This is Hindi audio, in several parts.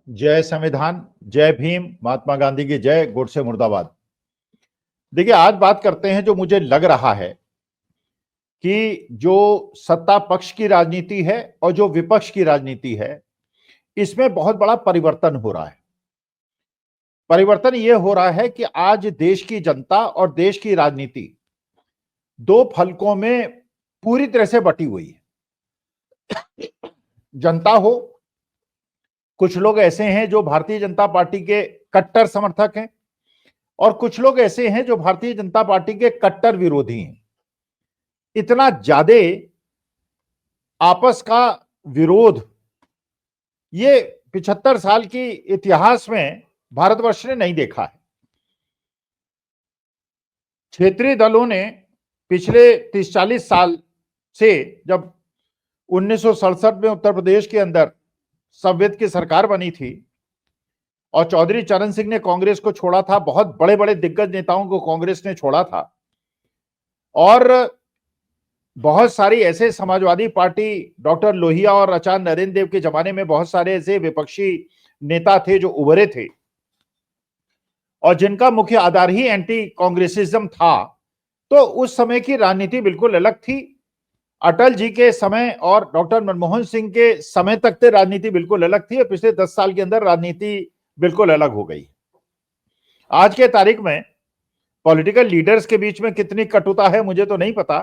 जय संविधान, जय भीम, महात्मा गांधी की जय, गोडसे मुर्दाबाद। देखिए, आज बात करते हैं जो मुझे लग रहा है कि जो सत्ता पक्ष की राजनीति है और जो विपक्ष की राजनीति है, इसमें बहुत बड़ा परिवर्तन हो रहा है। परिवर्तन यह हो रहा है कि आज देश की जनता और देश की राजनीति दो फलकों में पूरी तरह से बटी हुई है। जनता हो, कुछ लोग ऐसे हैं जो भारतीय जनता पार्टी के कट्टर समर्थक हैं और कुछ लोग ऐसे हैं जो भारतीय जनता पार्टी के कट्टर विरोधी हैं। इतना ज्यादा आपस का विरोध ये 75 साल की इतिहास में भारतवर्ष ने नहीं देखा है। क्षेत्रीय दलों ने पिछले 30-40 साल से, जब 1967 में उत्तर प्रदेश के अंदर संविद की सरकार बनी थी और चौधरी चरण सिंह ने कांग्रेस को छोड़ा था, बहुत बड़े बड़े दिग्गज नेताओं को कांग्रेस ने छोड़ा था और बहुत सारी ऐसे समाजवादी पार्टी, डॉक्टर लोहिया और आचार्य नरेंद्र देव के जमाने में बहुत सारे ऐसे विपक्षी नेता थे जो उभरे थे और जिनका मुख्य आधार ही एंटी कांग्रेसिज्म था। तो उस समय की राजनीति बिल्कुल अलग थी। अटल जी के समय और डॉक्टर मनमोहन सिंह के समय तक तो राजनीति बिल्कुल अलग थी और पिछले 10 साल के अंदर राजनीति बिल्कुल अलग हो गई। आज के तारीख में पॉलिटिकल लीडर्स के बीच में कितनी कटुता है मुझे तो नहीं पता,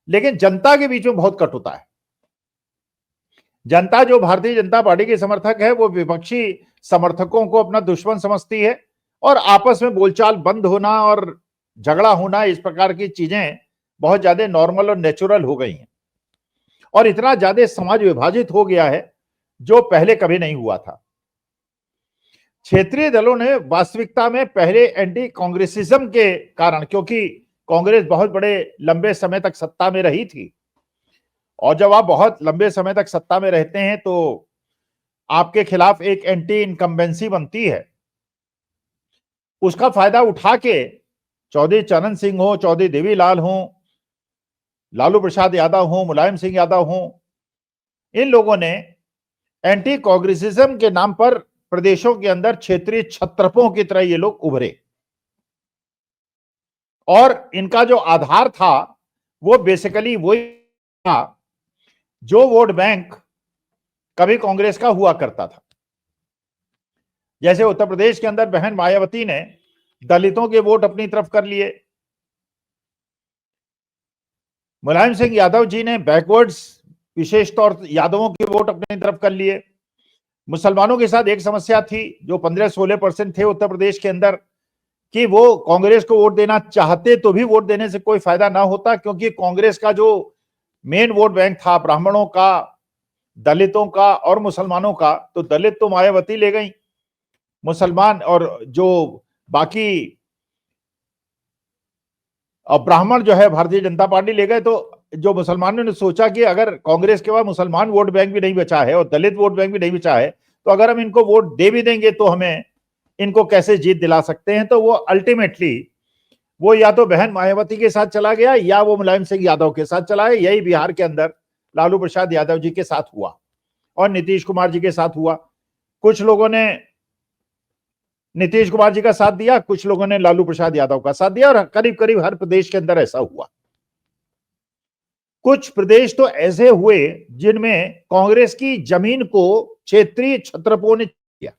लेकिन जनता के बीच में बहुत कटुता है। जनता जो भारतीय जनता पार्टी के समर्थक है वो विपक्षी समर्थकों को अपना दुश्मन समझती है और आपस में बोलचाल बंद होना और झगड़ा होना, इस प्रकार की चीजें बहुत ज्यादा नॉर्मल और नेचुरल हो गई हैं और इतना ज्यादा समाज विभाजित हो गया है जो पहले कभी नहीं हुआ था। क्षेत्रीय दलों ने वास्तविकता में पहले एंटी कांग्रेसिज्म के कारण, क्योंकि कांग्रेस बहुत बड़े लंबे समय तक सत्ता में रही थी और जब आप बहुत लंबे समय तक सत्ता में रहते हैं तो आपके खिलाफ एक एंटी इनकम्बेंसी बनती है। उसका फायदा उठा के चौधरी चरण सिंह हो, चौधरी देवीलाल हो, लालू प्रसाद यादव हो, मुलायम सिंह यादव हो, इन लोगों ने एंटी कांग्रेसिज्म के नाम पर प्रदेशों के अंदर क्षेत्रीय छत्रपों की तरह ये लोग उभरे और इनका जो आधार था वो बेसिकली वही था जो वोट बैंक कभी कांग्रेस का हुआ करता था। जैसे उत्तर प्रदेश के अंदर बहन मायावती ने दलितों के वोट अपनी तरफ कर लिए, मुलायम सिंह यादव जी ने बैकवर्ड्स विशेष तौर यादवों के वोट अपनी तरफ कर लिए। मुसलमानों के साथ एक समस्या थी जो 15-16% थे उत्तर प्रदेश के अंदर कि वो कांग्रेस को वोट देना चाहते तो भी वोट देने से कोई फायदा ना होता, क्योंकि कांग्रेस का जो मेन वोट बैंक था ब्राह्मणों का, दलितों का और मुसलमानों का, तो दलित तो मायावती ले गई, मुसलमान और जो बाकी ब्राह्मण जो है भारतीय जनता पार्टी ले गए। तो जो मुसलमानों ने सोचा कि अगर कांग्रेस के बाद मुसलमान वोट बैंक भी नहीं बचा है और दलित वोट बैंक भी नहीं बचा है तो अगर हम इनको वोट दे भी देंगे तो हमें इनको कैसे जीत दिला सकते हैं। तो वो अल्टीमेटली वो या तो बहन मायावती के साथ चला गया या वो मुलायम सिंह यादव के साथ चला गया। यही बिहार के अंदर लालू प्रसाद यादव जी के साथ हुआ और नीतीश कुमार जी के साथ हुआ। कुछ लोगों ने नीतीश कुमार जी का साथ दिया, कुछ लोगों ने लालू प्रसाद यादव का साथ दिया और करीब करीब हर प्रदेश के अंदर ऐसा हुआ। कुछ प्रदेश तो ऐसे हुए जिनमें कांग्रेस की जमीन को क्षेत्रीय छत्रपों ने किया।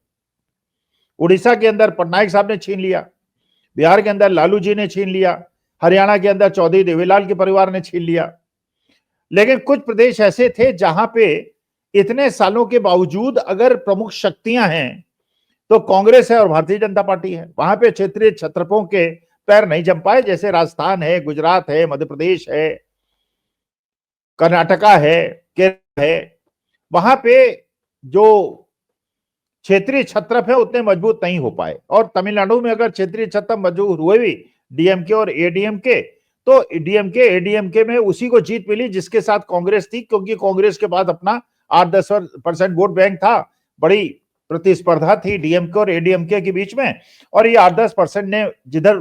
उड़ीसा के अंदर पटनायक साहब ने छीन लिया, बिहार के अंदर लालू जी ने छीन लिया, हरियाणा के अंदर चौधरी देवीलाल के परिवार ने छीन लिया। लेकिन कुछ प्रदेश ऐसे थे जहां पे इतने सालों के बावजूद अगर प्रमुख शक्तियां हैं तो कांग्रेस है और भारतीय जनता पार्टी है। वहां पे क्षेत्रीय छत्रपों के पैर नहीं जम पाए, जैसे राजस्थान है, गुजरात है, मध्य प्रदेश है, कर्नाटका है, केरल है। वहां पे जो क्षेत्रीय छत्रप है उतने मजबूत नहीं हो पाए और तमिलनाडु में अगर क्षेत्रीय छत्रप मजबूत हुए भी डीएमके और एडीएमके, तो डीएमके एडीएमके में उसी को जीत मिली जिसके साथ कांग्रेस थी, क्योंकि कांग्रेस के पास अपना 8-10% वोट बैंक था। बड़ी प्रतिस्पर्धा थी डीएमके और एडीएमके के बीच में और ये 8-10% ने जिधर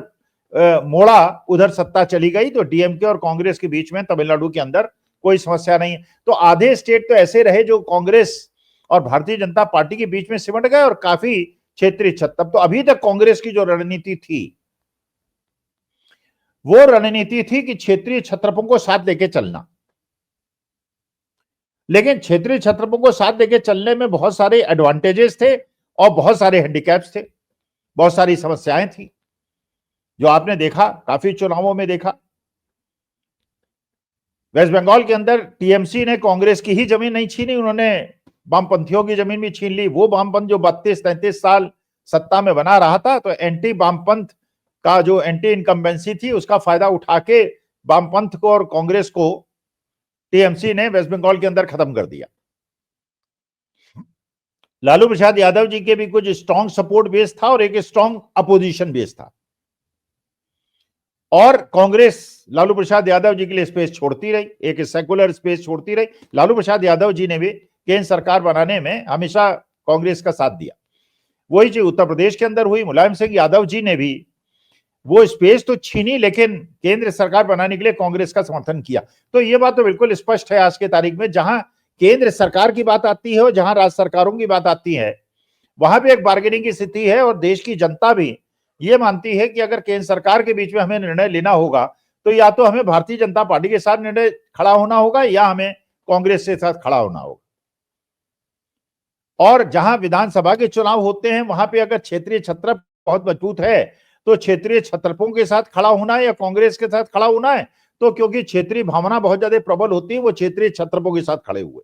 मोड़ा उधर सत्ता चली गई। तो डीएमके और कांग्रेस के बीच में तमिलनाडु के अंदर कोई समस्या नहीं। तो आधे स्टेट तो ऐसे रहे जो कांग्रेस और भारतीय जनता पार्टी के बीच में सिमट गए और काफी क्षेत्रीय छत्र। तो अभी तक कांग्रेस की जो रणनीति थी वो रणनीति थी कि क्षेत्रीय छत्रपों को साथ लेके चलना, लेकिन क्षेत्रीय छत्रपों को साथ लेके चलने में बहुत सारे एडवांटेजेस थे और बहुत सारे हैंडीकैप्स थे, बहुत सारी समस्याएं थी जो आपने देखा, काफी चुनावों में देखा। वेस्ट बंगाल के अंदर टीएमसी ने कांग्रेस की ही जमीन नहीं छीनी, उन्होंने वामपंथियों की जमीन भी छीन ली। वो वामपंथ जो 32-33 साल सत्ता में बना रहा था, तो एंटी वामपंथ का जो एंटी इनकम्बेंसी थी उसका फायदा उठा के वामपंथ को और कांग्रेस को टीएमसी ने वेस्ट बंगाल के अंदर खत्म कर दिया। लालू प्रसाद यादव जी के भी कुछ स्ट्रॉन्ग सपोर्ट बेस था और एक स्ट्रॉन्ग अपोजिशन बेस था, और कांग्रेस लालू प्रसाद यादव जी के लिए स्पेस छोड़ती रही, एक सेकुलर स्पेस छोड़ती रही। लालू प्रसाद यादव जी ने भी केंद्र सरकार बनाने में हमेशा कांग्रेस का साथ दिया। वही चीज उत्तर प्रदेश के अंदर हुई, मुलायम सिंह यादव जी ने भी वो स्पेस तो छीनी, लेकिन केंद्र सरकार बनाने के लिए कांग्रेस का समर्थन किया। तो ये बात तो बिल्कुल स्पष्ट है आज के तारीख में, जहां केंद्र सरकार की बात आती है और जहां राज्य सरकारों की बात आती है, वहां पे एक बार्गेनिंग की स्थिति है। और देश की जनता भी ये मानती है कि अगर केंद्र सरकार के बीच में हमें निर्णय लेना होगा तो या तो हमें भारतीय जनता पार्टी के साथ निर्णय खड़ा होना होगा या हमें कांग्रेस के साथ खड़ा होना होगा। और जहां विधानसभा के चुनाव होते हैं वहां पे अगर क्षेत्रीय छत्र बहुत मजबूत है तो क्षेत्रीय छत्रपों के साथ खड़ा होना है या कांग्रेस के साथ खड़ा होना है, तो क्योंकि क्षेत्रीय भावना बहुत ज्यादा प्रबल होती है, वो क्षेत्रीय छत्रपों के साथ खड़े हुए।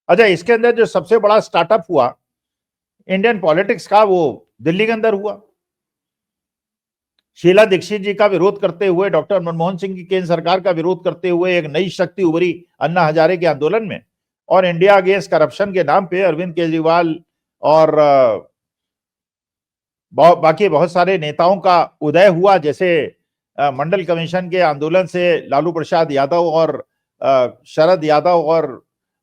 अच्छा, इसके अंदर जो सबसे बड़ा स्टार्टअप हुआ इंडियन पॉलिटिक्स का, वो दिल्ली के अंदर हुआ। शीला दीक्षित जी का विरोध करते हुए, डॉक्टर मनमोहन सिंह की केंद्र सरकार का विरोध करते हुए एक नई शक्ति उभरी अन्ना हजारे के आंदोलन में, और इंडिया अगेंस्ट करप्शन के नाम पे अरविंद केजरीवाल और बाकी बहुत सारे नेताओं का उदय हुआ। जैसे मंडल कमीशन के आंदोलन से लालू प्रसाद यादव और शरद यादव और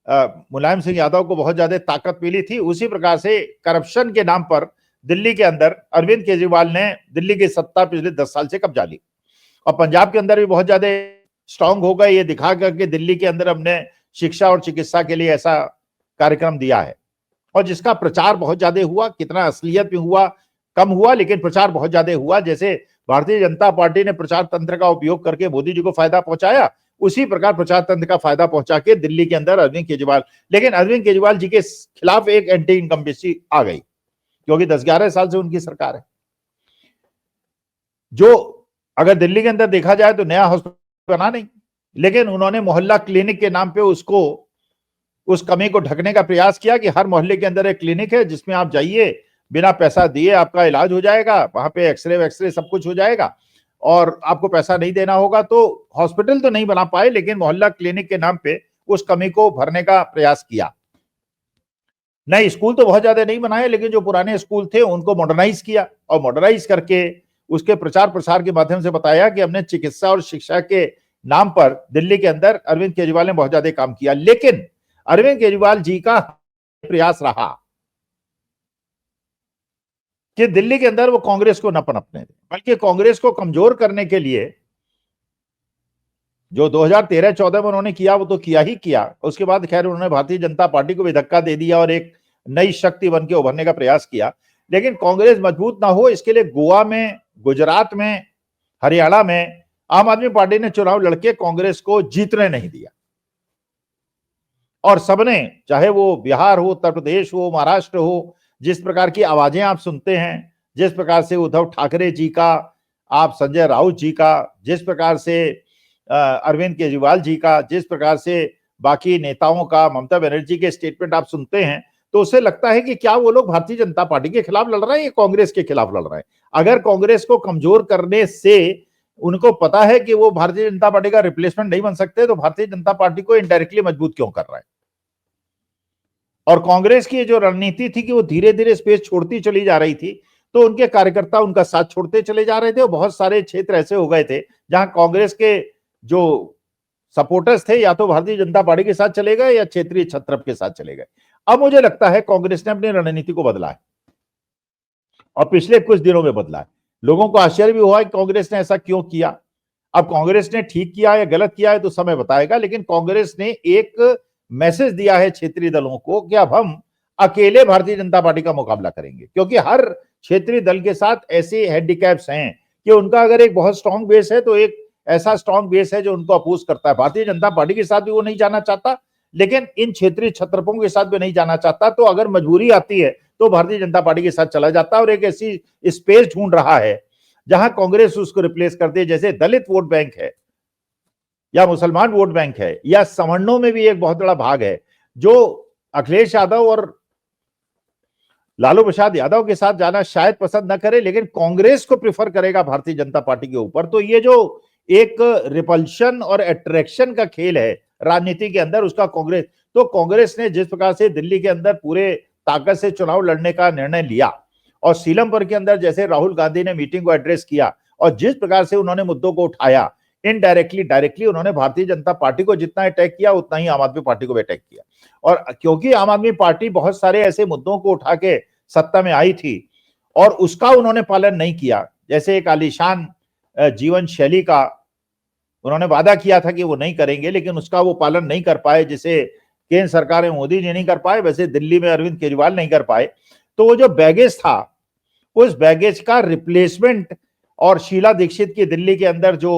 मुलायम सिंह यादव को बहुत ज्यादा ताकत मिली थी, उसी प्रकार से करप्शन के नाम पर दिल्ली के अंदर अरविंद केजरीवाल ने दिल्ली की सत्ता पिछले 10 साल से कब्जा ली। और पंजाब के अंदर भी बहुत ज्यादा स्ट्रांग हो गए, ये दिखा करके दिल्ली के अंदर हमने शिक्षा और चिकित्सा के लिए ऐसा कार्यक्रम दिया है, और जिसका प्रचार बहुत ज्यादा हुआ। कितना असलियत में हुआ कम हुआ, लेकिन प्रचार बहुत ज्यादा हुआ। जैसे भारतीय जनता पार्टी ने प्रचार तंत्र का उपयोग करके मोदी जी को फायदा पहुंचाया, उसी प्रकार प्रचार तंत्र का फायदा पहुंचा के दिल्ली के अंदर अरविंद केजरीवाल, लेकिन अरविंद केजरीवाल जी के खिलाफ एक एंटी इनकम्बेंसी आ गई, क्योंकि 10-11 साल से उनकी सरकार है। जो अगर दिल्ली के अंदर देखा जाए तो नया हॉस्पिटल बना नहीं, लेकिन उन्होंने मोहल्ला क्लिनिक के नाम पे उस कमी को ढकने का प्रयास किया कि हर मोहल्ले के अंदर एक क्लिनिक है जिसमें आप जाइए, बिना पैसा दिए आपका इलाज हो जाएगा, वहां पे एक्सरे सब कुछ हो जाएगा और आपको पैसा नहीं देना होगा। तो हॉस्पिटल तो नहीं बना पाए, लेकिन मोहल्ला क्लिनिक के नाम पे उस कमी को भरने का प्रयास किया। नए स्कूल तो बहुत ज्यादा नहीं बनाए, लेकिन जो पुराने स्कूल थे उनको मॉडर्नाइज किया, और मॉडर्नाइज करके उसके प्रचार प्रसार के माध्यम से बताया कि हमने चिकित्सा और शिक्षा के नाम पर दिल्ली के अंदर अरविंद केजरीवाल ने बहुत ज्यादा काम किया। लेकिन अरविंद केजरीवाल जी का प्रयास रहा कि दिल्ली के अंदर वो कांग्रेस को न पनपने दे, बल्कि कांग्रेस को कमजोर करने के लिए जो 2013-14 में उन्होंने किया वो तो किया ही किया। उसके बाद खैर उन्होंने भारतीय जनता पार्टी को भी धक्का दे दिया और एक नई शक्ति बन के उभरने का प्रयास किया। लेकिन कांग्रेस मजबूत ना हो, इसके लिए गोवा में, गुजरात में, हरियाणा में आम आदमी पार्टी ने चुनाव लड़के कांग्रेस को जीतने नहीं दिया। और सबने, चाहे वो बिहार हो, उत्तर प्रदेश हो, महाराष्ट्र हो, जिस प्रकार की आवाजें आप सुनते हैं, जिस प्रकार से उद्धव ठाकरे जी का, आप संजय राउत जी का, जिस प्रकार से अरविंद केजरीवाल जी का, जिस प्रकार से बाकी नेताओं का, ममता बनर्जी के स्टेटमेंट आप सुनते हैं, तो उससे लगता है कि क्या वो लोग भारतीय जनता पार्टी के खिलाफ लड़ रहे हैं या कांग्रेस के खिलाफ लड़ रहे हैं। अगर कांग्रेस को कमजोर करने से उनको पता है कि वो भारतीय जनता पार्टी का रिप्लेसमेंट नहीं बन सकते, तो भारतीय जनता पार्टी को इनडायरेक्टली मजबूत क्यों कर रहा है। और कांग्रेस की जो रणनीति थी कि वो धीरे धीरे स्पेस छोड़ती चली जा रही थी, तो उनके कार्यकर्ता उनका साथ छोड़ते चले जा रहे थे, और बहुत सारे क्षेत्र ऐसे हो गए थे जहां कांग्रेस के जो सपोर्टर्स थे या तो भारतीय जनता पार्टी के साथ चले गए या क्षेत्रीय छत्रप के साथ चले गए। अब मुझे लगता है कांग्रेस ने अपनी रणनीति को बदला है, और पिछले कुछ दिनों में बदला है। लोगों को आश्चर्य भी हुआ कि कांग्रेस ने ऐसा क्यों किया। अब कांग्रेस ने ठीक किया या गलत किया है तो समय बताएगा, लेकिन कांग्रेस ने एक मैसेज दिया है क्षेत्रीय दलों को कि अब हम अकेले भारतीय जनता पार्टी का मुकाबला करेंगे, क्योंकि हर क्षेत्रीय दल के साथ ऐसे हैंडीकैप्स हैं कि उनका अगर एक बहुत स्ट्रांग बेस है तो एक ऐसा स्ट्रांग बेस है जो उनको अपोज करता है। भारतीय जनता पार्टी के साथ भी वो नहीं जाना चाहता, लेकिन इन क्षेत्रीय छत्रपों के साथ भी नहीं जाना चाहता। तो अगर मजबूरी आती है तो भारतीय जनता पार्टी के साथ चला जाता है और एक ऐसी स्पेस ढूंढ रहा है जहां कांग्रेस उसको रिप्लेस करती है। जैसे दलित वोट बैंक है या मुसलमान वोट बैंक है या सवर्णों में भी एक बहुत बड़ा भाग है जो अखिलेश यादव और लालू प्रसाद यादव के साथ जाना शायद पसंद न करे, लेकिन कांग्रेस को प्रिफर करेगा भारतीय जनता पार्टी के ऊपर। तो ये जो एक रिपल्शन और अट्रैक्शन का खेल है राजनीति के अंदर, उसका कांग्रेस ने जिस प्रकार से दिल्ली के अंदर पूरे ताकत से चुनाव लड़ने का निर्णय लिया और सीलमपुर के अंदर जैसे राहुल गांधी ने मीटिंग को एड्रेस किया और जिस प्रकार से उन्होंने मुद्दों को उठाया, इनडायरेक्टली डायरेक्टली उन्होंने भारतीय जनता पार्टी को जितना अटैक किया उतना ही आम आदमी पार्टी को भी अटैक किया। और क्योंकि आम आदमी पार्टी बहुत सारे ऐसे मुद्दों को उठा के सत्ता में आई थी और उसका उन्होंने पालन नहीं किया, जैसे एक आलीशान जीवन शैली का उन्होंने वादा किया था कि वो नहीं करेंगे, लेकिन उसका वो पालन नहीं कर पाए, जिसे केंद्र सरकार में मोदी जी नहीं कर पाए, वैसे दिल्ली में अरविंद केजरीवाल नहीं कर पाए। तो वो जो बैगेज था, उस बैगेज का रिप्लेसमेंट और शीला दीक्षित की दिल्ली के अंदर जो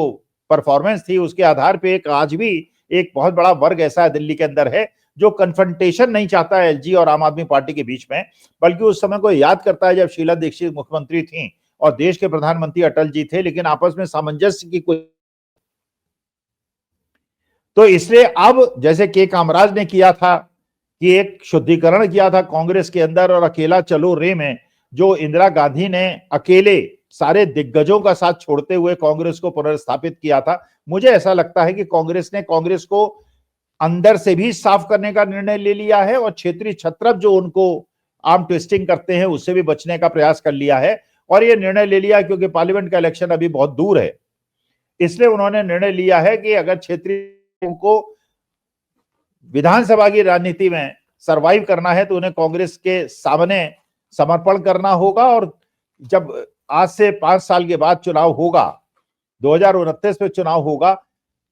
परफॉर्मेंस थी उसके आधार पे एक आज भी एक बहुत बड़ा वर्ग ऐसा दिल्ली के अंदर है जो कन्फ्रंटेशन नहीं चाहता है एलजी और आम आदमी पार्टी के बीच में, बल्कि उस समय को याद करता है जब शीला दीक्षित मुख्यमंत्री थी और देश के प्रधानमंत्री अटल जी थे, लेकिन आपस में सामंजस्य की कोई। तो इसलिए अब जैसे के कामराज ने किया था कि एक शुद्धिकरण किया था कांग्रेस के अंदर और अकेला चलो रे में जो इंदिरा गांधी ने अकेले सारे दिग्गजों का साथ छोड़ते हुए कांग्रेस को पुनर्स्थापित किया था, मुझे ऐसा लगता है कि कांग्रेस को अंदर से भी साफ करने का निर्णय ले लिया है और क्षेत्रीय छत्रप जो उनको आर्म ट्विस्टिंग करते हैं उससे भी बचने का प्रयास कर लिया है। और ये निर्णय ले लिया क्योंकि पार्लियामेंट का इलेक्शन अभी बहुत दूर है, इसलिए उन्होंने निर्णय लिया है कि अगर क्षेत्रीय को विधानसभा की राजनीति में सरवाइव करना है तो उन्हें कांग्रेस के सामने समर्पण करना होगा। और जब आज से 5 साल के बाद चुनाव होगा, 2029 में चुनाव होगा,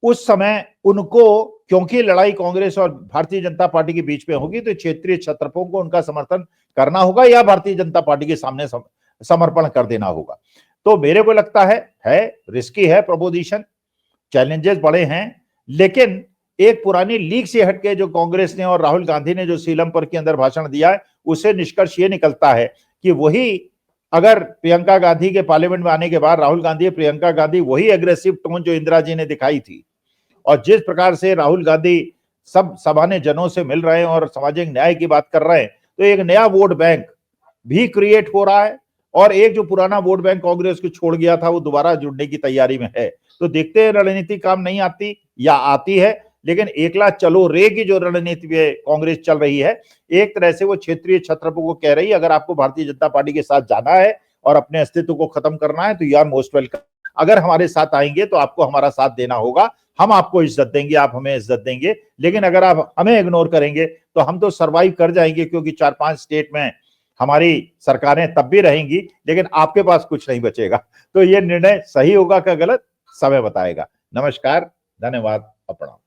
उस समय उनको, क्योंकि लड़ाई कांग्रेस और भारतीय जनता पार्टी के बीच में होगी, तो क्षेत्रीय छत्रपों को उनका समर्थन करना होगा या भारतीय जनता पार्टी के सामने समर्पण कर देना होगा। तो मेरे को लगता है रिस्की है प्रपोजिशन, चैलेंजेस बड़े हैं, लेकिन एक पुरानी लीग से हटके जो कांग्रेस ने और राहुल गांधी ने जो सीलमपुर के अंदर भाषण दिया है, उससे निष्कर्ष ये निकलता है कि वही, अगर प्रियंका गांधी के पार्लियामेंट में आने के बाद राहुल गांधी प्रियंका गांधी वही एग्रेसिव टोन जो इंदिरा जी ने दिखाई थी और जिस प्रकार से राहुल गांधी सब सामान्य जनों से मिल रहे हैं और सामाजिक न्याय की बात कर रहे हैं, तो एक नया वोट बैंक भी क्रिएट हो रहा है और एक जो पुराना वोट बैंक कांग्रेस को छोड़ गया था वो दोबारा जुड़ने की तैयारी में है। तो देखते हैं रणनीति काम नहीं आती या आती है, लेकिन एकला चलो रे की जो रणनीति में कांग्रेस चल रही है, एक तरह से वो क्षेत्रीय छत्रपों को कह रही है अगर आपको भारतीय जनता पार्टी के साथ जाना है और अपने अस्तित्व को खत्म करना है तो यू आर मोस्ट वेलकम। अगर हमारे साथ आएंगे तो आपको हमारा साथ देना होगा, हम आपको इज्जत देंगे, आप हमें इज्जत देंगे, लेकिन अगर आप हमें इग्नोर करेंगे तो हम तो सरवाइव कर जाएंगे, क्योंकि 4-5 स्टेट में हमारी सरकारें तब भी रहेंगी, लेकिन आपके पास कुछ नहीं बचेगा। तो ये निर्णय सही होगा क्या गलत, समय बताएगा। नमस्कार, धन्यवाद, प्रणाम।